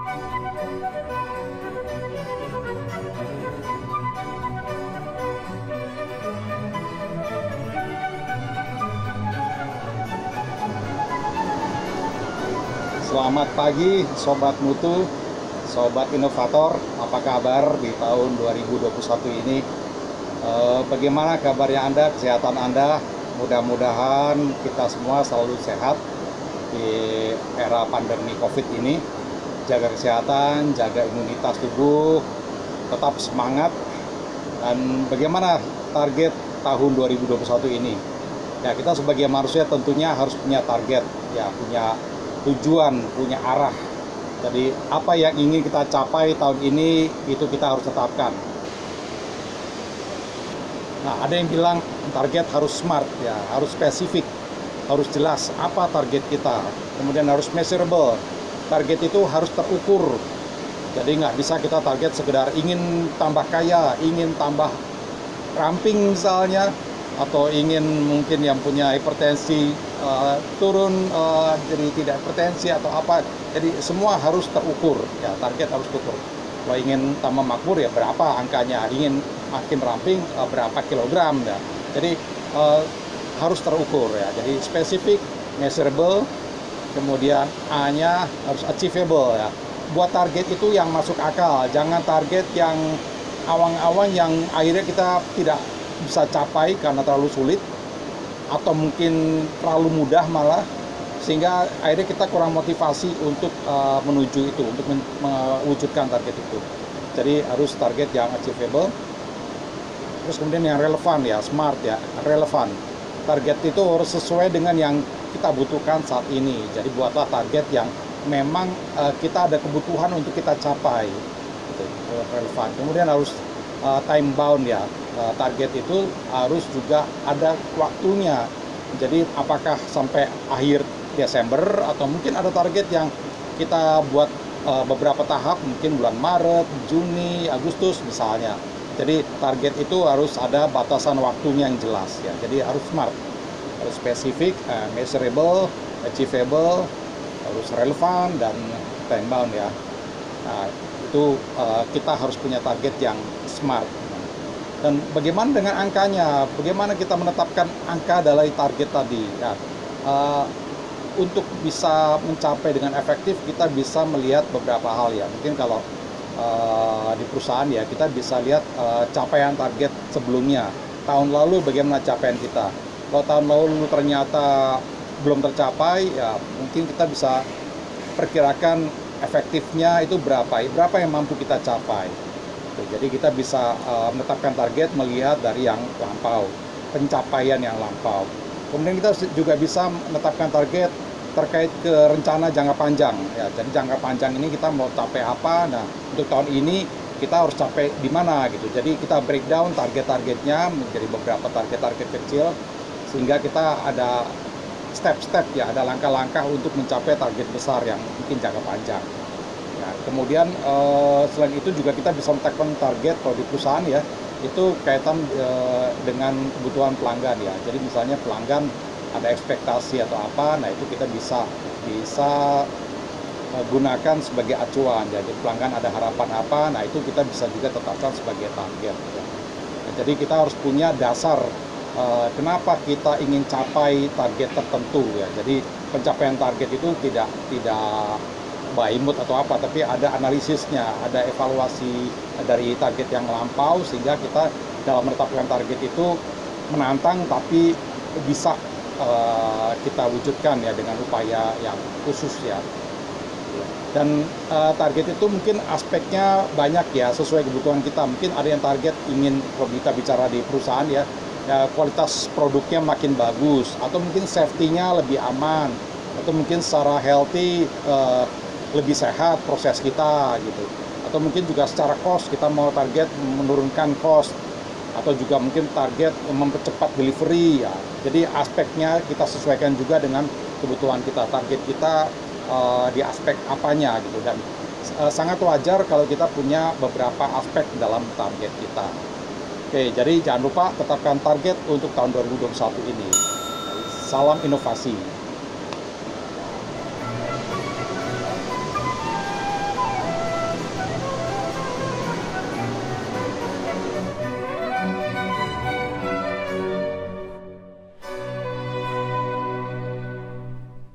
Selamat pagi Sobat Mutu, Sobat Inovator, apa kabar di tahun 2021 ini? Bagaimana kabarnya Anda, kesehatan Anda? Mudah-mudahan kita semua selalu sehat di era pandemi COVID ini. Jaga kesehatan, jaga imunitas tubuh, tetap semangat. Dan bagaimana target tahun 2021 ini? Ya, kita sebagai manusia tentunya harus punya target, ya, punya tujuan, punya arah. Jadi apa yang ingin kita capai tahun ini itu kita harus tetapkan. Nah, ada yang bilang target harus smart, ya, harus spesifik, harus jelas apa target kita. Kemudian harus measurable. Target itu harus terukur. Jadi nggak bisa kita target sekedar ingin tambah kaya, ingin tambah ramping misalnya, atau ingin mungkin yang punya hipertensi turun jadi tidak hipertensi atau apa. Jadi semua harus terukur, ya, target harus terukur. Kalau ingin tambah makmur, ya berapa angkanya, ingin makin ramping berapa kilogram, ya. Jadi harus terukur, ya. Jadi spesifik, measurable, kemudian A-nya harus achievable, ya. Buat target itu yang masuk akal, jangan target yang awang-awang yang akhirnya kita tidak bisa capai karena terlalu sulit atau mungkin terlalu mudah malah, sehingga akhirnya kita kurang motivasi untuk menuju itu, untuk mewujudkan target itu. Jadi harus target yang achievable. Terus kemudian yang relevan, ya, smart, ya, relevan. Target itu harus sesuai dengan yang kita butuhkan saat ini. Jadi buatlah target yang memang kita ada kebutuhan untuk kita capai, gitu, relevan. Kemudian harus time bound, ya. Target itu harus juga ada waktunya. Jadi apakah sampai akhir Desember atau mungkin ada target yang kita buat beberapa tahap, mungkin bulan Maret, Juni, Agustus misalnya. Jadi target itu harus ada batasan waktunya yang jelas, ya. Jadi harus smart, harus spesifik, measurable, achievable, harus relevan dan time bound, ya. Nah, itu kita harus punya target yang smart. Dan bagaimana dengan angkanya? Bagaimana kita menetapkan angka dari target tadi? Ya, untuk bisa mencapai dengan efektif, kita bisa melihat beberapa hal, ya. Mungkin kalau di perusahaan, ya, kita bisa lihat capaian target sebelumnya. Tahun lalu bagaimana capaian kita? Kalau tahun lalu ternyata belum tercapai, ya mungkin kita bisa perkirakan efektifnya itu berapa yang mampu kita capai. Jadi kita bisa menetapkan target melihat dari yang lampau, pencapaian yang lampau. Kemudian kita juga bisa menetapkan target terkait ke rencana jangka panjang, ya. Jadi jangka panjang ini kita mau capai apa? Nah, untuk tahun ini kita harus capai di mana, gitu. Jadi kita breakdown target-targetnya menjadi beberapa target-target kecil, sehingga kita ada step-step, ya, ada langkah-langkah untuk mencapai target besar yang mungkin jangka panjang. Nah, kemudian selain itu juga kita bisa menetapkan target kalau di perusahaan, ya, itu kaitan dengan kebutuhan pelanggan, ya. Jadi misalnya pelanggan ada ekspektasi atau apa, nah itu kita bisa gunakan sebagai acuan. Jadi pelanggan ada harapan apa, nah itu kita bisa juga tetapkan sebagai target, ya. Nah, jadi kita harus punya dasar kenapa kita ingin capai target tertentu, ya. Jadi pencapaian target itu tidak by mood atau apa, tapi ada analisisnya, ada evaluasi dari target yang melampau, sehingga kita dalam menetapkan target itu menantang tapi bisa kita wujudkan, ya, dengan upaya yang khusus, ya. Dan target itu mungkin aspeknya banyak, ya, sesuai kebutuhan kita. Mungkin ada yang target ingin, kalau kita bicara di perusahaan, ya, kualitas produknya makin bagus, atau mungkin safety-nya lebih aman, atau mungkin secara healthy lebih sehat proses kita, gitu. Atau mungkin juga secara cost, kita mau target menurunkan cost, atau juga mungkin target mempercepat delivery, ya. Jadi aspeknya kita sesuaikan juga dengan kebutuhan kita, target kita di aspek apanya, gitu. Dan sangat wajar kalau kita punya beberapa aspek dalam target kita. Oke, jadi jangan lupa tetapkan target untuk tahun 2021 ini. Salam inovasi.